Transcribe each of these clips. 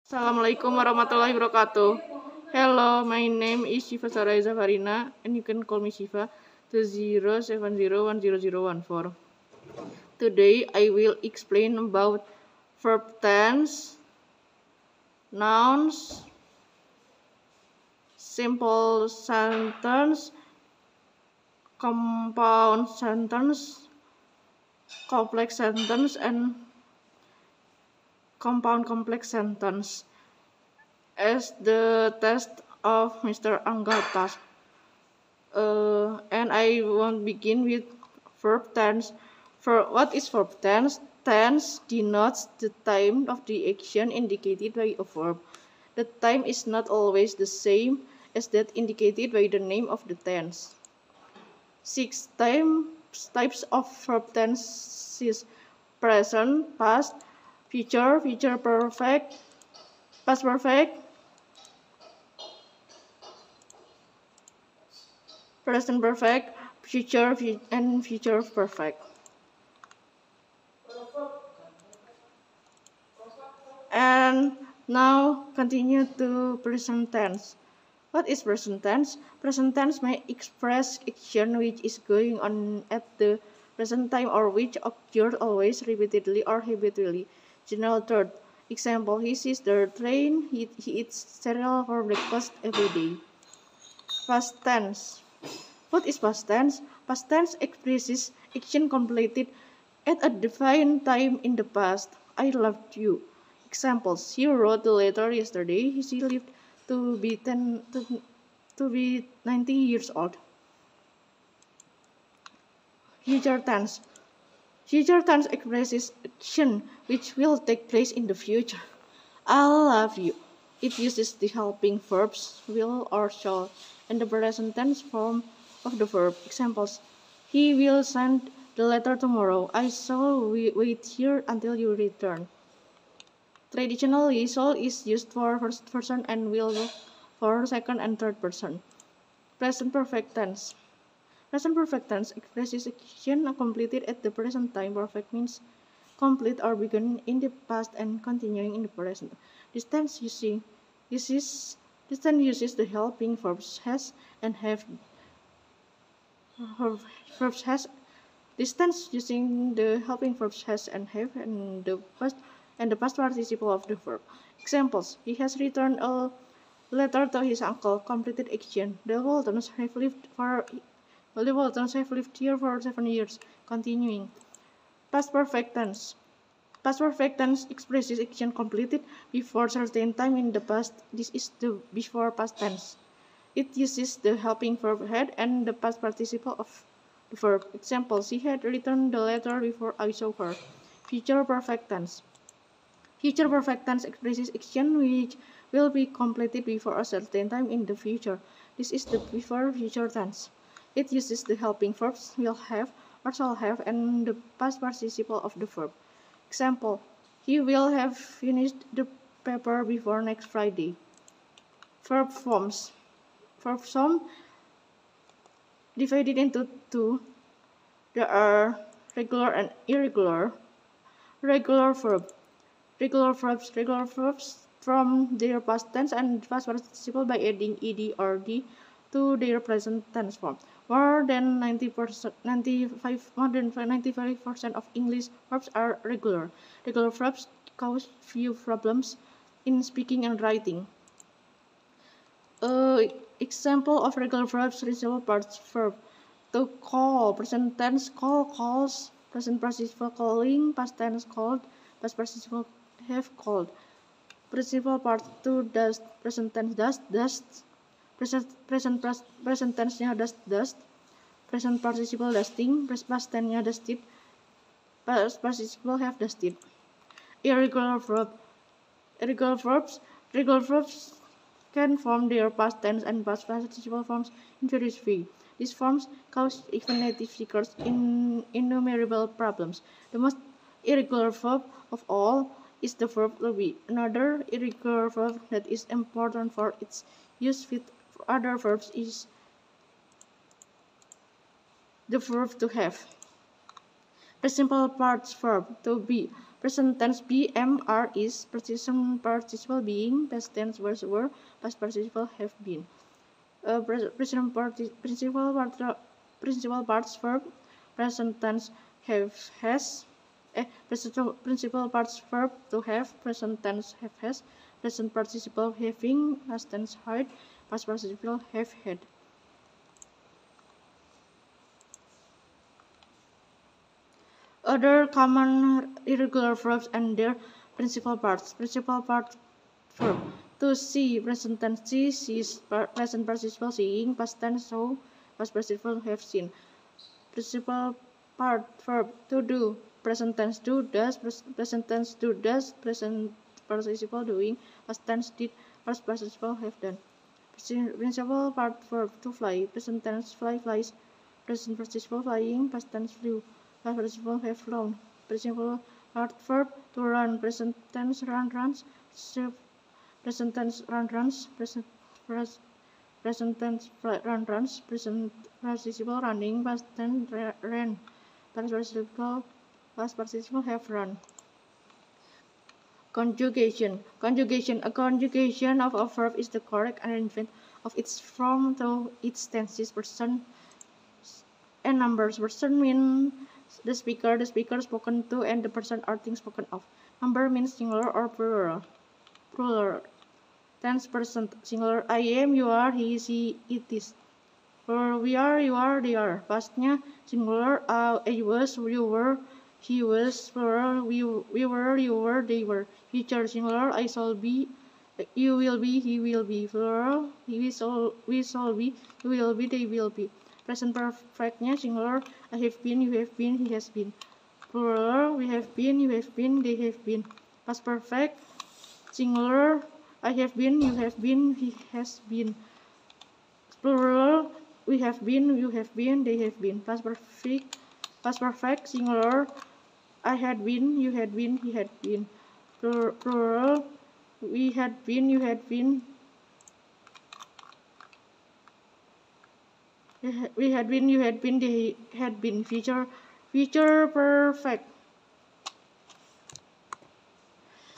Assalamualaikum warahmatullahi wabarakatuh. Hello, my name is Shiva Saraiza Farina, and you can call me Shiva to 070100014. Today, I will explain about verb tense, nouns, simple sentence, compound sentence, complex sentence, and compound complex sentence as the test of Mr. Angga. And I want begin with verb tense. What is verb tense? Tense denotes the time of the action indicated by a verb. The time is not always the same as that indicated by the name of the tense. 6 types of verb tenses: present, past, future, future perfect, past perfect, present perfect, future and future perfect. And now continue to present tense. What is present tense? Present tense may express action which is going on at the present time or which occurs always, repeatedly, or habitually. General third. Example: he sees the train, he eats cereal for breakfast every day. Past tense. What is past tense? Past tense expresses action completed at a defined time in the past. I loved you. Examples: he wrote the letter yesterday. She lived to be 90 years old. Future tense. Future tense expresses action which will take place in the future. I love you. It uses the helping verbs will or shall and the present tense form of the verb. Examples: he will send the letter tomorrow. I shall wait here until you return. Traditionally, shall is used for first person and will for second and third person. Present perfect tense. Present perfect tense expresses action completed at the present time. Perfect means complete or begun in the past and continuing in the present. This tense uses the helping verbs has and have. Verbs has. This tense using the helping verbs has and have and the past participle of the verb. Examples: he has returned a letter to his uncle. Completed action. The Waltons have lived here for 7 years. Continuing. Past perfect tense. Past perfect tense expresses action completed before certain time in the past. This is the before past tense. It uses the helping verb had and the past participle of the verb. Examples: she had returned the letter before I saw her. Future perfect tense. Future perfect tense expresses action which will be completed before a certain time in the future. This is the before future tense. It uses the helping verbs will have or shall have and the past participle of the verb. Example: he will have finished the paper before next Friday. Verb forms. Verb form divided into two. There are regular and irregular. Regular verb. Regular verbs from their past tense and past participle by adding ed or d to their present tense form. More than 95% of English verbs are regular. Regular verbs cause few problems in speaking and writing. Example of regular verbs: reciprocal parts verb. To call, present tense call, calls, present participle calling, past tense called, past participle have called. Participle part to dust, present tense dusts, present tense-nya dust, present participle dusting, past tense-nya dusted, past participle have dusted. Irregular verb. Irregular verbs can form their past tense and past participle forms in various ways. These forms cause even native speakers innumerable problems. The most irregular verb of all is the verb to be. Another irregular verb that is important for its use with other verbs is the verb to have. The simple parts verb to be. Present tense be, am, are, is. Present participle being. Past tense was, were. Past participle have been. Present principal parts verb. Present tense have, has. Principal parts verb to have. Present tense have, has. Present participle having. Past tense had. Past participle have had. Other common irregular verbs and their principal parts. Principal part verb. To see, present tense see, sees, present participle seeing, past tense saw, past participle have seen. Principal part verb. To do, present tense do, does, present tense do, does, present participle doing, past tense did, past participle have done. Principal part verb. To fly, present tense fly, flies, present participle flying, past tense flew, past participle have flown. Principal part verb. To run, present tense run, runs, present tense run, runs, present tense run, runs, present participle running, past tense ran, past participle have run. Conjugation. Conjugation. A conjugation of a verb is the correct arrangement of its form to its tenses, person, and numbers. Person means the speaker spoken to, and the person or thing spoken of. Number means singular or plural. Plural. Tense person. Singular. I am, you are, he, she, it is. Plural. We are, you are, they are. Pastnya singular. I was, you were, he was. Plural. We were, you were, they were. Future singular. I shall be, you will be, he will be. Plural. We shall be, you will be, they will be. Present perfectnya singular. I have been, you have been, he has been. Plural. We have been, you have been, they have been. Past perfect singular. I have been, you have been, he has been. Plural. We have been, you have been, they have been. Past perfect singular. I had been, you had been, he had been. Plural. We had been, you had been. We had been, you had been, they had been. Future perfect.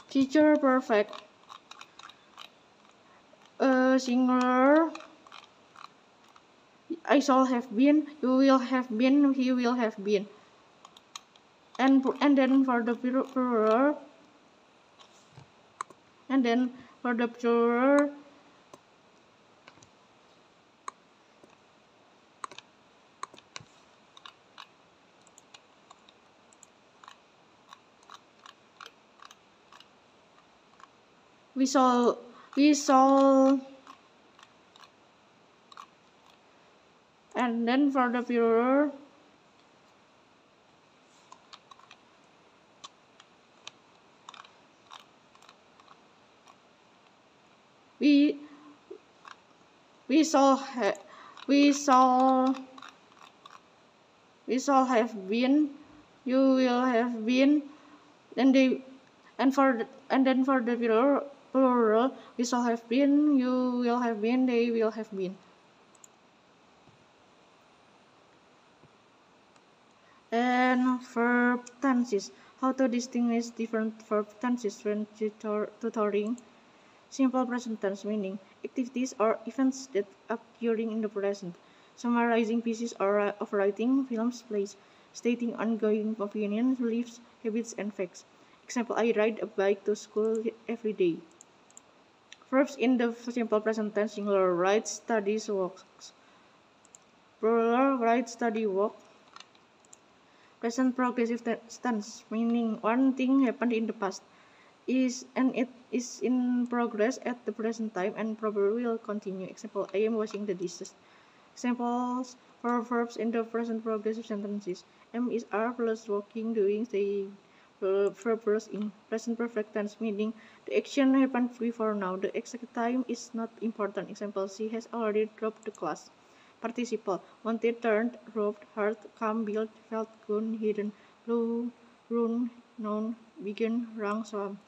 Future perfect. Singular. I shall have been, you will have been, he will have been. And then for the plural. And then for the plural. We saw, and then for the plural, we shall have been, you will have been, and then for the plural, we shall have been, you will have been, they will have been. And verb tenses. How to distinguish different verb tenses when tutoring? Simple present tense meaning activities or events that occurring in the present. Summarizing pieces of writing, films, plays. Stating ongoing opinions, beliefs, habits, and facts. Example, I ride a bike to school every day. Verbs in the simple present tense singular: write, studies, walks. Plural: write, study, walk. Present progressive tense meaning one thing happened in the past and it is in progress at the present time and probably will continue. Example, I am washing the dishes. Examples for verbs in the present progressive sentences: am is are plus walking, doing, staying. Verb plus in present perfect tense meaning the action happened before now. The exact time is not important. Example, she has already dropped the class. Participle: wanted, turned, roped, heard, come, built, felt, gone, hidden, blew, run, known, began, rang, swam.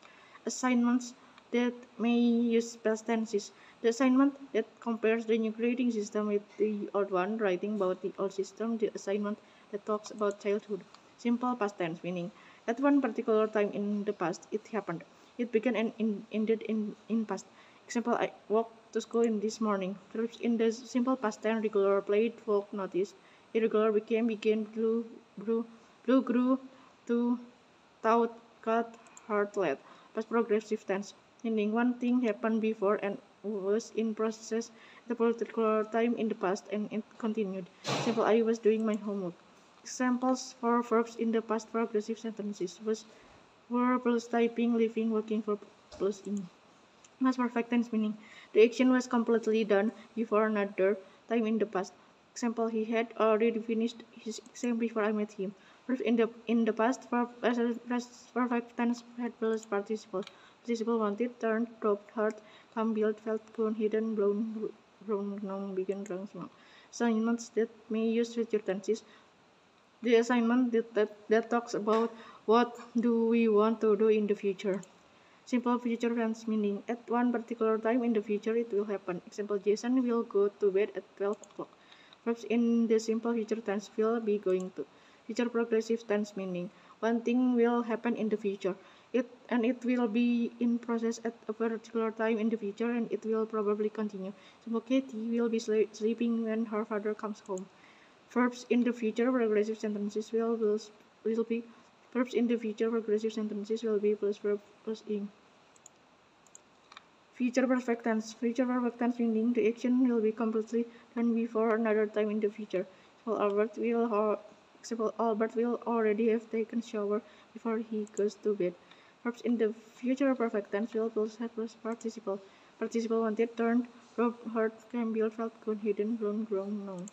Assignments that may use past tenses. The assignment that compares the new grading system with the old one, writing about the old system. The assignment that talks about childhood. Simple past tense meaning At one particular time in the past, it happened. It began and ended in past. Example, I walked to school in this morning. Verbs in the simple past tense: regular, played, walk, noticed. Irregular became, began, grew, to, thought, got, heard, led. Past progressive tense, meaning one thing happened before and was in process at a particular time in the past and it continued. Example, I was doing my homework. Examples for verbs in the past progressive sentences were plus typing, living, working, verb plus in. Past perfect tense meaning the action was completely done before another time in the past. Example, he had already finished his exam before I met him. Verb in the past perfect tense had plus participle. Participle wanted, turned, dropped, heard, come, built, felt, gone, hidden, blown, grown, known, began, drunk, small. Assignments that may use future tenses. The assignment that talks about what do we want to do in the future. Simple future tense meaning at one particular time in the future it will happen. Example, Jason will go to bed at 12 o'clock. Verbs in the simple future tense will be going to. Future progressive tense meaning one thing will happen in the future. It will be in process at a particular time in the future and it will probably continue. Example, Katie will be sleeping when her father comes home. Verbs in the future progressive sentences will be verbs in the future progressive sentences will be plus verb plus ing. Future perfect tense. Future perfect tense meaning the action will be completely done before another time in the future. Albert will already have taken shower before he goes to bed. Verbs in the future perfect tense will plus have plus participle. Participle wanted, turned, dropped, heard, came, built, felt, gone, hidden, grown, known.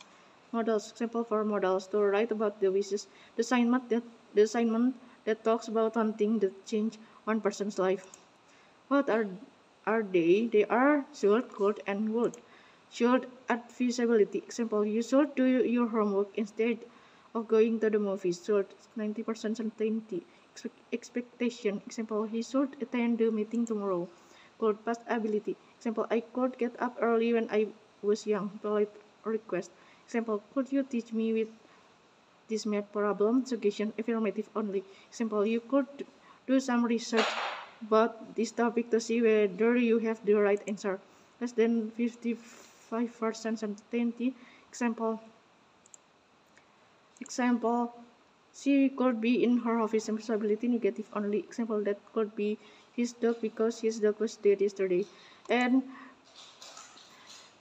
Models. Example for models to write about the wishes. The assignment that talks about one thing that change one person's life. What are they? They are should, could, and would. Should add feasibility. Example, you should do your homework instead of going to the movies. Should 90% certainty. Expectation. Example, he should attend the meeting tomorrow. Could past ability. Example, I could get up early when I was young. Polite request. Example, could you teach me with this math problem? Suggestion, affirmative only. Example, you could do some research about this topic to see whether you have the right answer. Less than 55% certainty. Example, she could be in her office. Possibility negative only. Example, that could be his dog because his dog was dead yesterday. And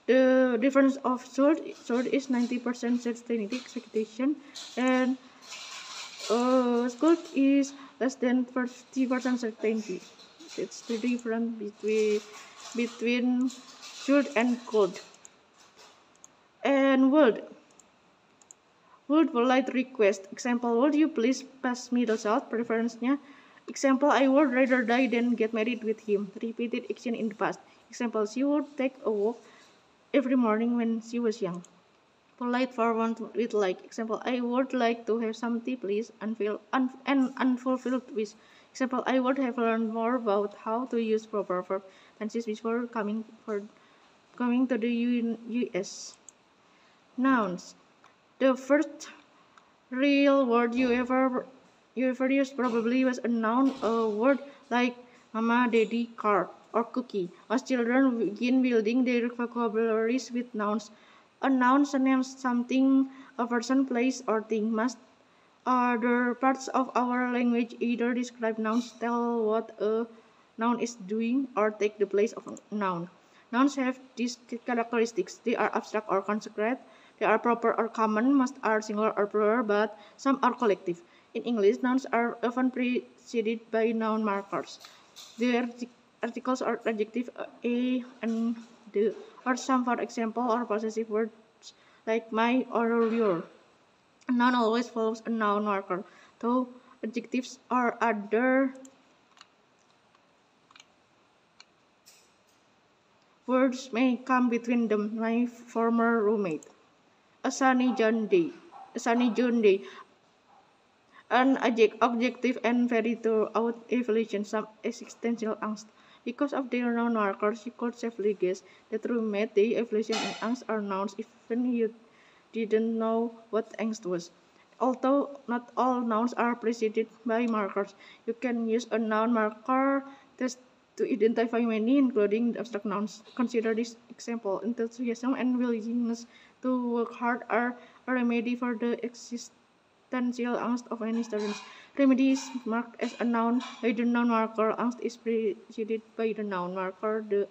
the difference of should is 90% certainty expectation and could is less than 50% certainty. It's the difference between should and could. And would polite request. Example, would you please pass me the salt? Preference-nya. Example, I would rather die than get married with him. Repeated action in the past. Example, she would take a walk every morning when she was young. Polite for one with like. Example, I would like to have some tea, please. Unfulfilled wish. Example, I would have learned more about how to use proper verb tenses before coming to the US. Nouns. The first real word you ever used probably was a noun, a word like mama, daddy, car, or cookie. As children begin building their vocabularies with nouns. A noun names something, a person, place, or thing. Most other parts of our language either describe nouns, tell what a noun is doing, or take the place of a noun. Nouns have these characteristics. They are abstract or concrete. They are proper or common. Most are singular or plural, but some are collective. In English, nouns are often preceded by noun markers. The articles or adjective a and the, or some, for example, or possessive words like my or your. A noun always follows a noun marker, though adjectives or other words may come between them. My former roommate. A sunny June day. A sunny June day. An objective and very throughout evaluation some existential angst. Because of their noun markers, you could safely guess that roommate, the evaluation and angst are nouns even you didn't know what angst was. Although not all nouns are preceded by markers, you can use a noun marker test to identify many, including abstract nouns. Consider this example. Enthusiasm and willingness to work hard are a remedy for the existential angst of many students. Remedy is marked as a noun by the noun marker. Angst is preceded by the noun marker. The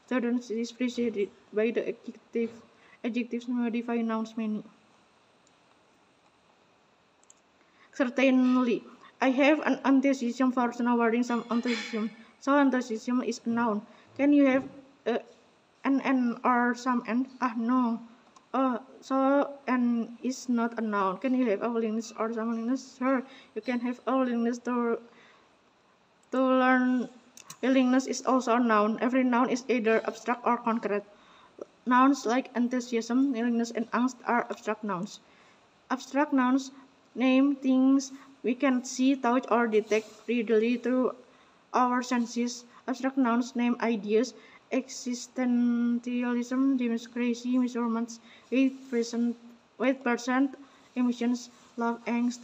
student is preceded by the adjective. Adjectives modify nouns many. Certainly, I have an enthusiasm for snowboarding. Some enthusiasm. So enthusiasm is a noun. Can you have an or some and? No. So an is not a noun. Can you have a willingness or some willingness? Sure, you can have a willingness to learn. Willingness is also a noun. Every noun is either abstract or concrete. Nouns like enthusiasm, willingness, and angst are abstract nouns. Abstract nouns name things we can see, touch, or detect readily through our senses. Abstract nouns name ideas, existentialism, democracy, measurements, weight percent, emissions, love, angst,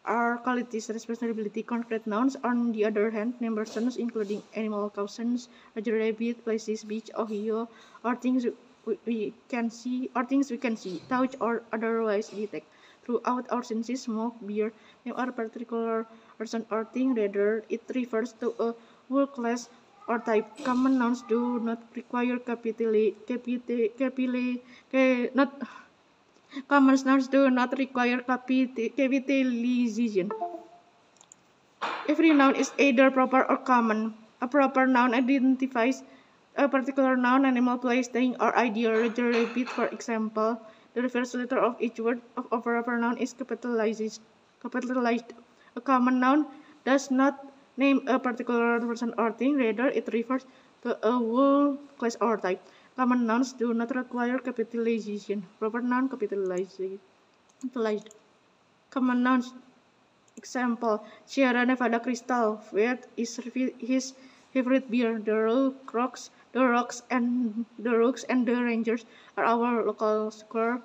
are qualities, responsibility. Concrete nouns, on the other hand, name persons, including animal, cousins, Roger Rabbit, places, beach, Ohio, or things we can see, touch, or otherwise detect throughout our senses. Smoke, beer, name or particular person or thing, rather it refers to a whole class or type. Common nouns do not require common nouns do not require capitalization. Every noun is either proper or common. A proper noun identifies a particular noun, animal, place, thing, or idea. Roger Rabbit, for example. The first letter of each word of a proper noun is capitalized. A common noun does not name a particular person or thing, rather it refers to a whole class or type. Common nouns do not require capitalization. Proper noun capitalized. Common nouns. Example: Sierra Nevada Crystal. Wheat is his favorite beer. The Rocks, and the Rangers are our local soccer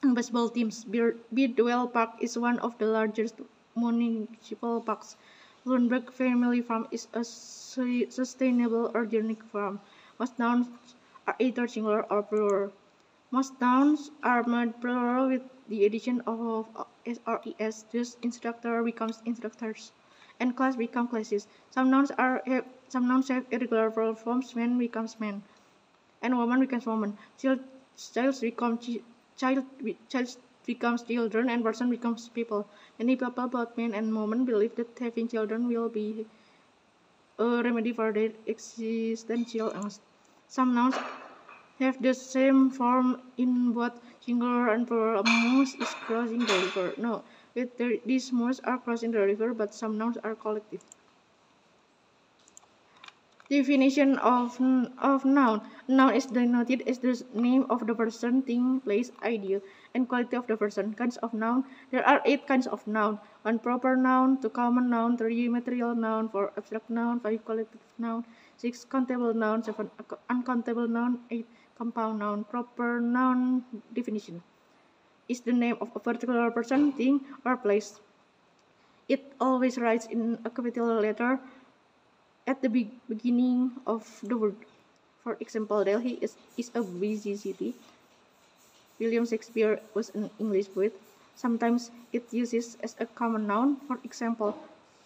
and baseball teams. Bidwell Park is one of the largest municipal parks. Lundberg Family Farm is a sustainable organic farm. Most nouns are either singular or plural. Most nouns are made plural with the addition of s or es. Thus, instructor becomes instructors, and class become classes. Some nouns have irregular plural forms. Man becomes man, and woman becomes woman. Child becomes children, and person becomes people. Many people, both men and women, believe that having children will be a remedy for their existential angst. Some nouns have the same form in both singular and plural. A moose is crossing the river. No, these moose are crossing the river, but some nouns are collective. Definition of noun. Noun is denoted as the name of the person, thing, place, idea, and quality of the person. Kinds of noun. There are 8 kinds of noun. 1 proper noun, 2 common noun, 3 material noun, 4 abstract noun, 5 qualitative noun, 6 countable noun, 7 uncountable noun, 8 compound noun. Proper noun definition is the name of a particular person, thing, or place. It always writes in a capital letter at the beginning of the word. For example, Delhi is a busy city. William Shakespeare was an English poet. Sometimes it uses as a common noun. For example,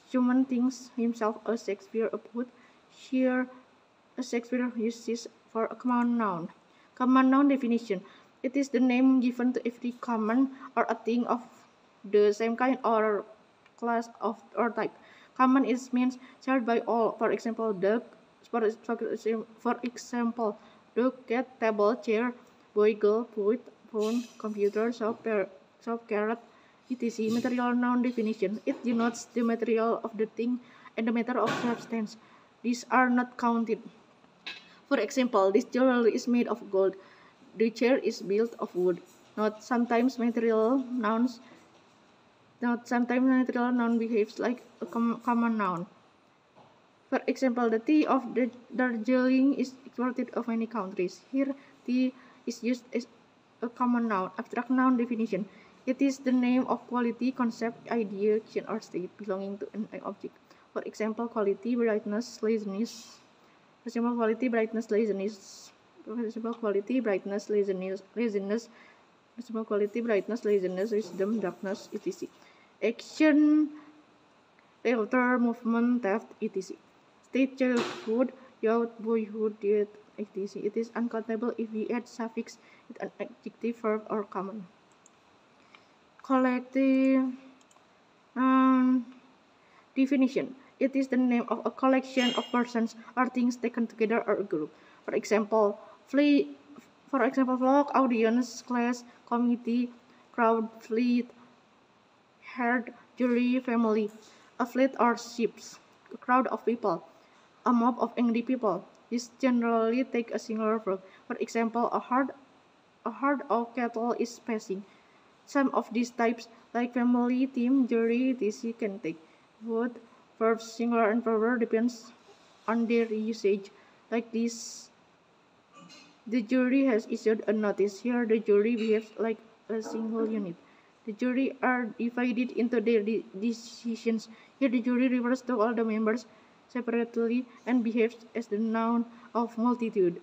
Schumann thinks himself a Shakespeare a poet. Here, a Shakespeare uses for a common noun. Common noun definition. It is the name given to every common or a thing of the same kind or class of or type. Common means shared by all. For example, dog. For example, dog, cat, table, chair, boy, girl, poet, phone, computer, shop, carrot, etc. Material noun definition. It denotes the material of the thing and the matter of substance. These are not counted. For example, this jewelry is made of gold. The chair is built of wood. Sometimes material noun behaves like a common noun. For example, the tea of Darjeeling is exported of many countries. Here, tea is used as a common noun. Abstract noun definition. It is the name of quality, concept, idea, action, or state belonging to an object. For example, quality, brightness, laziness. For example, quality, brightness, laziness. For example, quality, brightness, laziness. For example, quality, brightness, laziness, wisdom, darkness, etc. Action, alter, movement, theft, etc. State, childhood, youth, boyhood, youth, etc. It is uncountable if we add suffix with an adjective, verb, or common. Collective definition. It is the name of a collection of persons or things taken together or a group. For example, flock, audience, class, committee, crowd, fleet, herd, jury, family. A fleet or ships, a crowd of people, a mob of angry people. This generally take a singular verb. For example, a herd of cattle is passing. Some of these types, like family, team, jury, etc., can take both verbs singular and plural depends on their usage. Like this, the jury has issued a notice. Here, the jury behaves like a single unit. The jury are divided into their decisions. Here, the jury refers to all the members separately and behaves as the noun of multitude.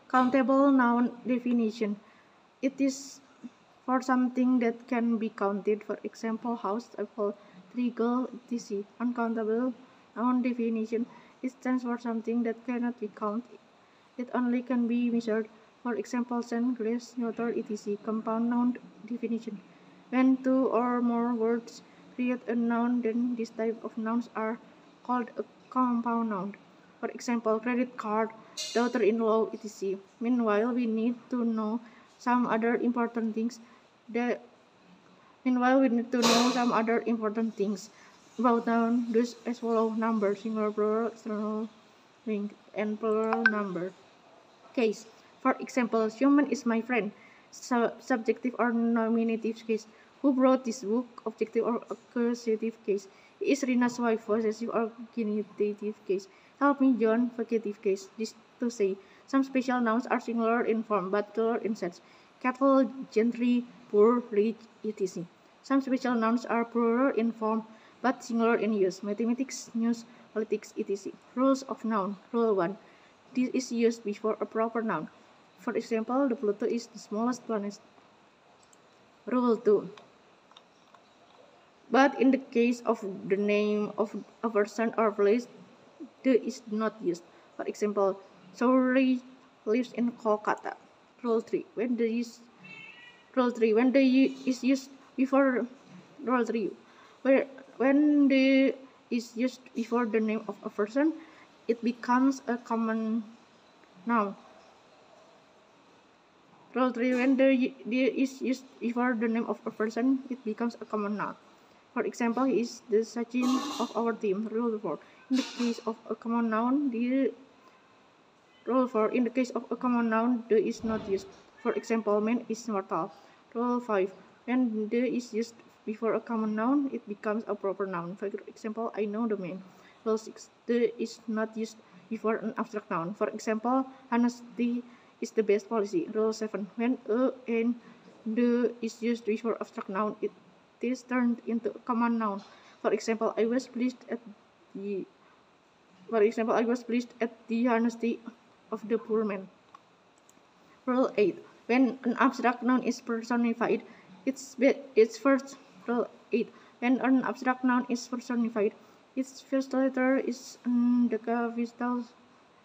Countable noun definition. It is for something that can be counted, for example, house, apple, tree, girl, etc. Uncountable noun definition. It stands for something that cannot be counted. It only can be measured, for example, sand, grass, water, etc. Compound noun definition. When two or more words create a noun, then this type of nouns are called a compound noun. For example, credit card, daughter-in-law, etc. Meanwhile, we need to know some other important things about noun, thus as follow: number, singular, plural, external link, and plural number. Case. For example, human is my friend. Subjective or nominative case. Who brought this book? Objective or accusative case. Is Rina's wife? Possessive or genitive case. Help me, John. Vocative case. This to say, some special nouns are singular in form but plural in sense. Cattle, gentry, poor, rich, etc. Some special nouns are plural in form but singular in use. Mathematics, news, politics, etc. Rules of noun. Rule 1. This is used before a proper noun. For example, the Pluto is the smallest planet. Rule 2. But in the case of the name of a person or place, the is not used. For example, Sauri lives in Kolkata. Rule 3. When the is used before Rule 3. When the is used before the name of a person, it becomes a common noun. Rule 3. When the is used before the name of a person, it becomes a common noun. For example, he is the Sachin of our team. Rule 4. In the case of a common noun, Rule 4. In the case of a common noun, the is not used. For example, man is mortal. Rule 5. When the is used before a common noun, it becomes a proper noun. For example, I know the man. Rule 6. The is not used before an abstract noun. For example, honesty is the best policy. Rule 7. When a and the is used before abstract noun, it is turned into a common noun. For example, I was pleased at the honesty of the poor man. Rule 8. When an abstract noun is personified, its first Rule 8. When an abstract noun is personified, its first letter is the capital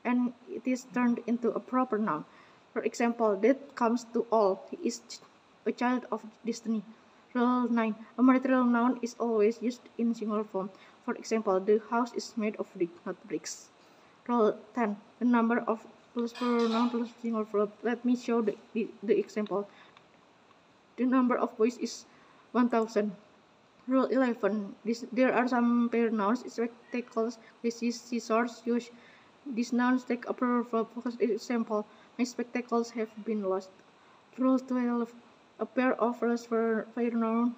and it is turned into a proper noun. For example, that comes to all. He is a child of destiny. Rule 9. A material noun is always used in singular form. For example, the house is made of brick, not bricks. Rule 10. The number of plus plural noun plus singular verb. Let me show the example. The number of boys is 1000. Rule 11. There are some pair nouns, spectacles, disease, scissors, use. These nouns take a plural verb. For example, my spectacles have been lost. Rule 12. A pair of plus pair noun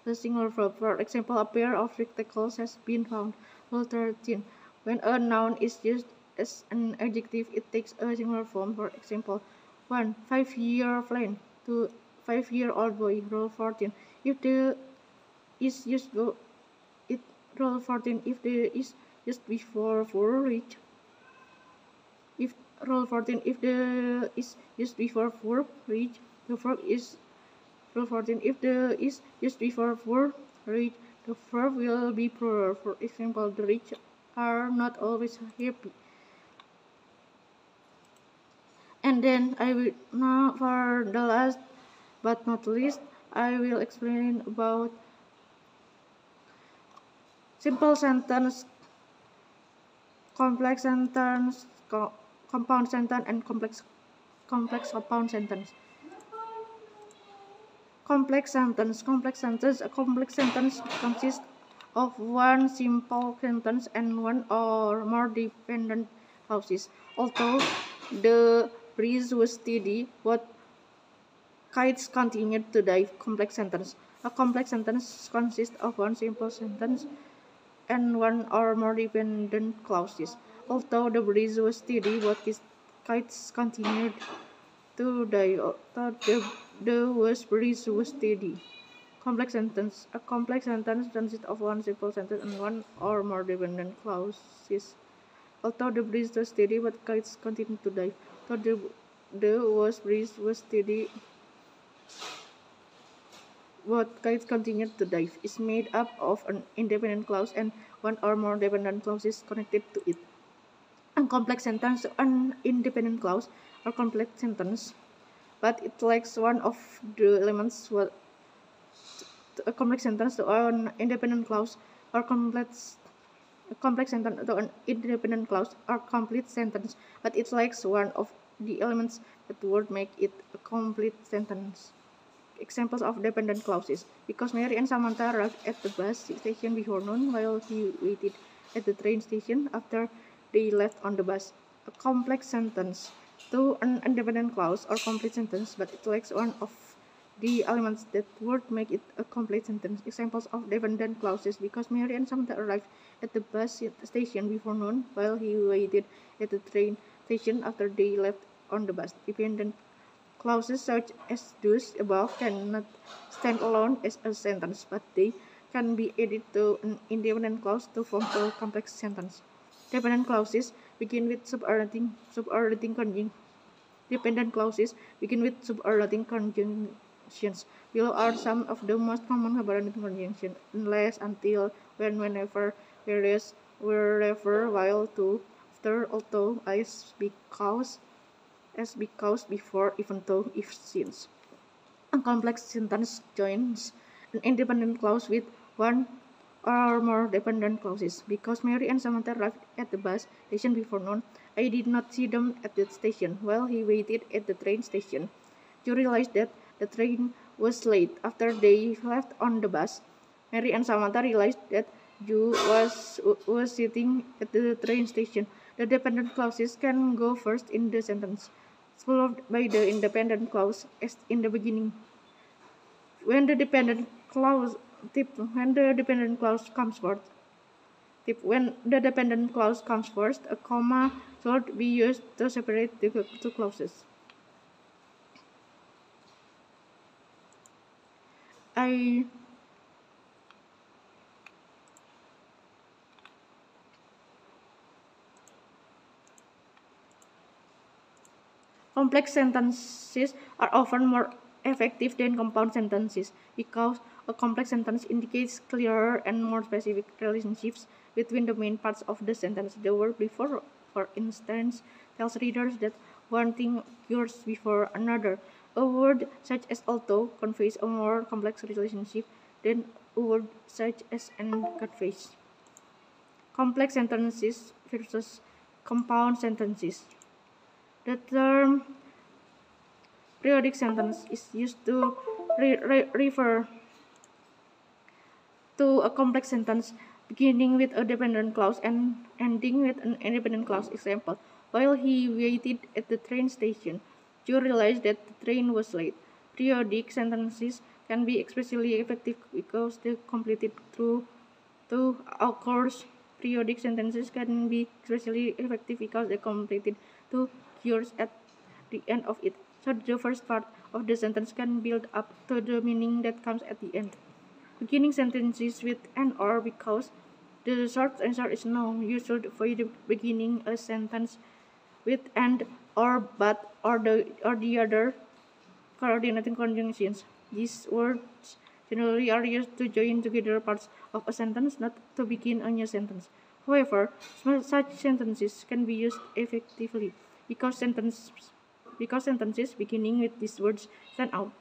plus singular verb. For example, a pair of spectacles has been found. Rule 13. When a noun is used as an adjective, it takes a singular form. For example, 1. 5-year plan. 2. 5-year-old boy. Rule 14. If the is used it Rule 14. If the is used before for reach. If Rule 14. If the is used before verb reach, the verb is Rule 14. If the is used before verb reach, the verb will be plural. For example, the rich are not always happy. And then I will now, for the last but not least, I will explain about simple sentence, complex sentence, compound sentence, and complex compound sentence. Complex sentence. A complex sentence consists of one simple sentence and one or more dependent clauses. Although the breeze was steady, what kites continued to dive. Complex sentence. A complex sentence consists of one simple sentence and one or more dependent clauses. Although the breeze was steady, what kites continued to dive. Although the breeze was steady. Complex sentence. A complex sentence consists of one simple sentence and one or more dependent clauses. Although the breeze was steady, but kites continued to dive. Although the breeze was steady, but kites continued to dive. Is made up of an independent clause and one or more dependent clauses connected to it. A complex sentence, an independent clause, or complex sentence, but it lacks one of the elements. A complex sentence to an independent clause or a complex sentence to an independent clause or complete sentence, but it lacks one of the elements that would make it a complete sentence. Examples of dependent clauses. Because Mary and Samantha arrived at the bus station before noon, while he waited at the train station after they left on the bus. A complex sentence to an independent clause or complete sentence, but it lacks one of the elements that would make it a complete sentence. Examples of dependent clauses. Because Mary and Samantha arrived at the bus station before noon, while he waited at the train station after they left on the bus. Dependent clauses such as those above cannot stand alone as a sentence, but they can be added to an independent clause to form a complex sentence. Dependent clauses begin with subordinating conjunctions. Dependent clauses begin with subordinating conjunctions. Below are some of the most common subordinating conjunctions: unless, until, when, whenever, whereas, wherever, while, to, after, although, as, because, before, even though, if, since. A complex sentence joins an independent clause with one or more dependent clauses. Because Mary and Samantha arrived at the bus station before noon, I did not see them at the station. While he waited at the train station, you realized that the train was late. After they left on the bus, Mary and Samantha realized that Joe was sitting at the train station. The dependent clauses can go first in the sentence, followed by the independent clause as in the beginning. When the dependent clause comes first, a comma should be used to separate the two clauses. Complex sentences are often more effective than compound sentences because a complex sentence indicates clearer and more specific relationships between the main parts of the sentence. The word before, for instance, tells readers that one thing occurs before another. A word such as although conveys a more complex relationship than a word such as and conveys. Complex sentences versus compound sentences. The term periodic sentence is used to refer to a complex sentence beginning with a dependent clause and ending with an independent clause. Example: while he waited at the train station, Joe realized that the train was late. Periodic sentences can be especially effective because they completed through two occurs. Periodic sentences can be especially effective because they completed two occurs at the end of it. so the first part of the sentence can build up to the meaning that comes at the end. Beginning sentences with "and" or "because." The short answer is no. You should avoid beginning a sentence with "and" or "but" or the other coordinating conjunctions. These words generally are used to join together parts of a sentence, not to begin a new sentence. However, such sentences can be used effectively because sentences beginning with these words stand out.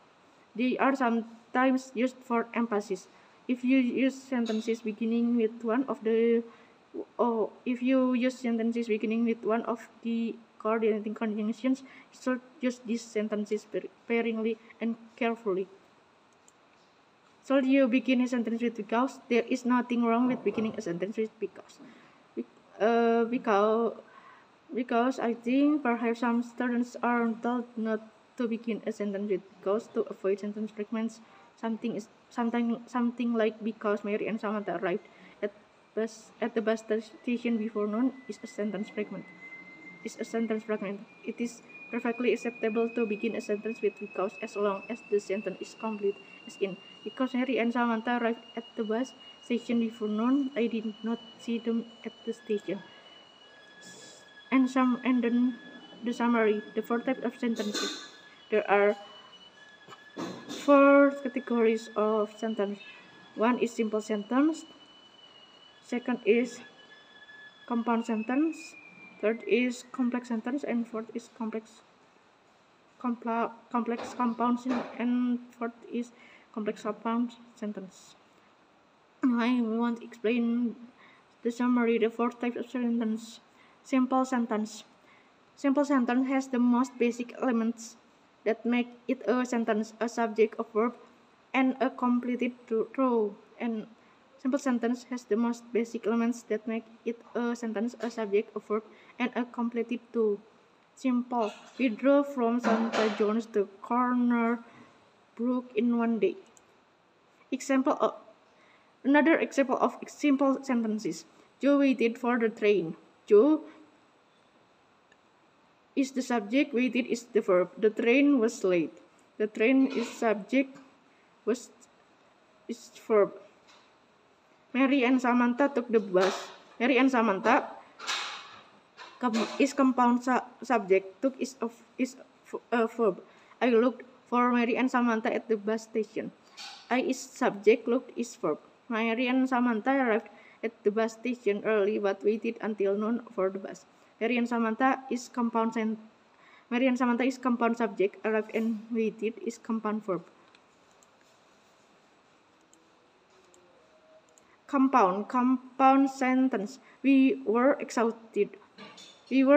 They are sometimes used for emphasis. If you use sentences beginning with one of the coordinating conjunctions, you should use these sentences sparingly and carefully. Should you begin a sentence with "because"? There is nothing wrong with beginning a sentence with "because." Because I think perhaps some students are told not to begin a sentence with "because" to avoid sentence fragments. Something like "because Mary and Samantha arrived at the bus station before noon" is a sentence fragment. It is perfectly acceptable to begin a sentence with "because" as long as the sentence is complete, as in, "Because Mary and Samantha arrived at the bus station before noon, I did not see them at the station." And then the summary, the four types of sentences. There are four categories of sentence. One is simple sentence. Second is compound sentence. Third is complex sentence, and fourth is complex compound, and fourth is complex compound sentence. I want to explain the summary, the four types of sentence. Simple sentence. Simple sentence has the most basic elements that make it a sentence: a subject, a verb, and a completed row. And simple sentence has the most basic elements that make it a sentence: a subject, a verb, and a completed to. Simple. We drove from Santa John's to Corner Brook in one day. Another example of simple sentences. Joe waited for the train. Joe is the subject, waited is the verb. The train was late. The train is subject, is verb. Mary and Samantha took the bus. Mary and Samantha is compound subject. Took is a verb. I looked for Mary and Samantha at the bus station. I is subject, looked is verb. Mary and Samantha arrived at the bus station early but waited until noon for the bus. Mary and Samantha is compound subject. Arrived and waited is compound verb. Compound sentence. We were exhausted, but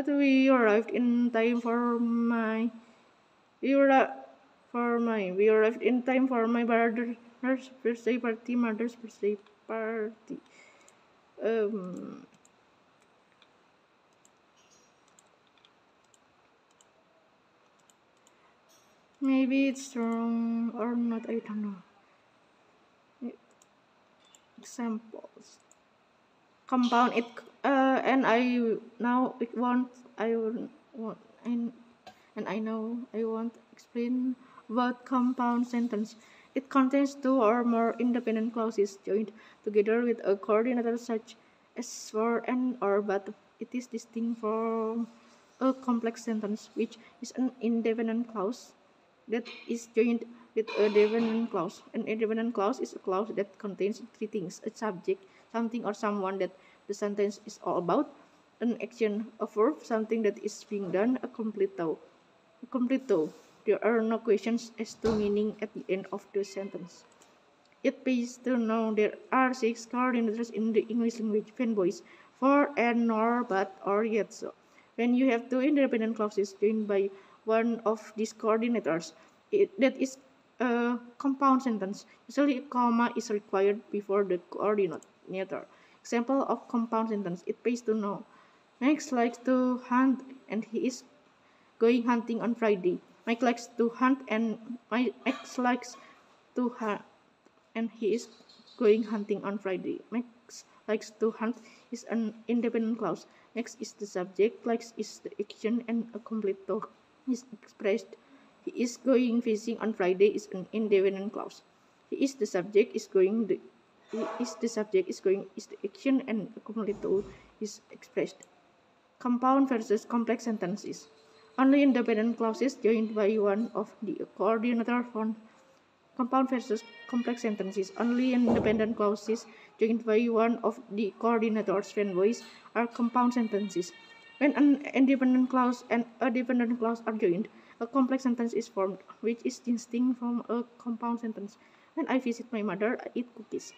we arrived in time for my brother's birthday party, mother's birthday party. Maybe it's wrong or not, I don't know. Examples. Compound it, and I now it won't. I want to explain about compound sentence. It contains two or more independent clauses joined together with a coordinator such as for and or but. It is distinct from a complex sentence, which is an independent clause that is joined with a dependent clause. An independent clause is a clause that contains three things: a subject, something or someone that the sentence is all about; an action, a verb, something that is being done; a completo. There are no questions as to meaning at the end of the sentence. It pays to know there are 6 coordinators in the English language: fanboys, for, and, nor, but, or, yet. So, when you have two independent clauses joined by one of these coordinators, that is a compound sentence. Usually a comma is required before the coordinator. Example of compound sentence. It pays to know. Max likes to hunt and he is going hunting on Friday. Mike likes to hunt and my ex likes to hunt and he is going hunting on Friday. Max likes to hunt is an independent clause. Next is the subject, like is the action, and a complete thought is expressed. He is going fishing on Friday is an indefinite clause. He is the subject is going the he is the subject is going is the action, and a complete thought is expressed. Compound versus complex sentences. Only independent clauses joined by one of the coordinator form. Compound versus complex sentences. Only independent clauses joined by one of the coordinators when voice are compound sentences. When an independent clause and a dependent clause are joined, a complex sentence is formed, which is distinct from a compound sentence. When I visit my mother, I eat cookies.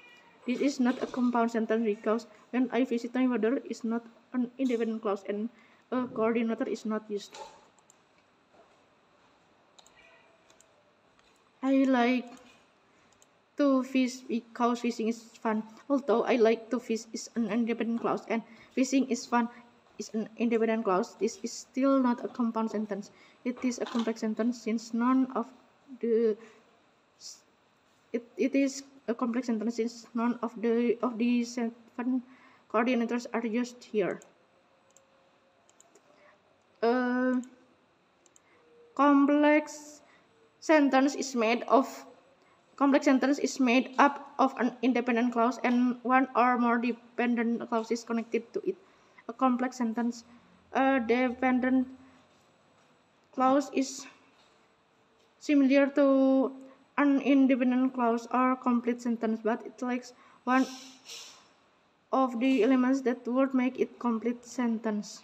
This is not a compound sentence because when I visit my mother is not an independent clause and a coordinator is not used. I like to fish because fishing is fun. Although I like to fish is an independent clause and fishing is fun is an independent clause, this is still not a compound sentence. It is a complex sentence since none of the it is a complex sentence since none of the seven coordinators are used here. Complex sentence is made up of an independent clause and one or more dependent clauses connected to it. A complex sentence, a dependent clause is similar to an independent clause or complete sentence, but it lacks one of the elements that would make it complete sentence.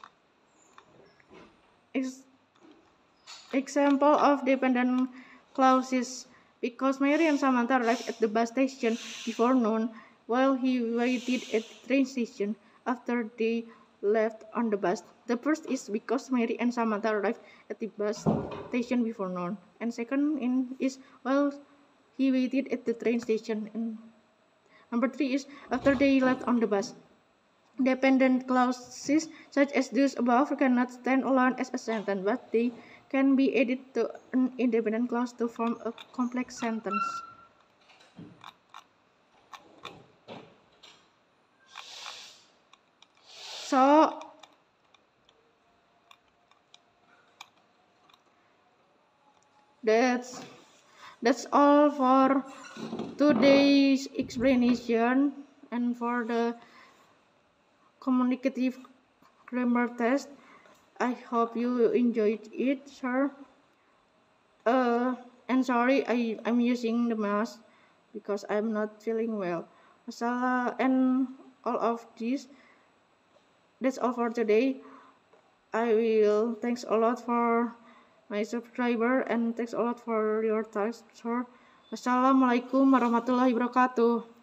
Example of dependent clauses. Because Mary and Samantha arrived at the bus station before noon, while he waited at the train station after they left on the bus. The first is because Mary and Samantha arrived at the bus station before noon, and second is while he waited at the train station. And number 3 is after they left on the bus. Dependent clauses such as those above cannot stand alone as a sentence, but they can be added to an independent clause to form a complex sentence. So, that's all for today's explanation and for the communicative grammar test. I hope you enjoyed it, sir. And sorry, I'm using the mask because I'm not feeling well. And all of this, that's all for today. I will thanks a lot for my subscriber and thanks a lot for your time, sir. Wassalamualaikum warahmatullahi wabarakatuh.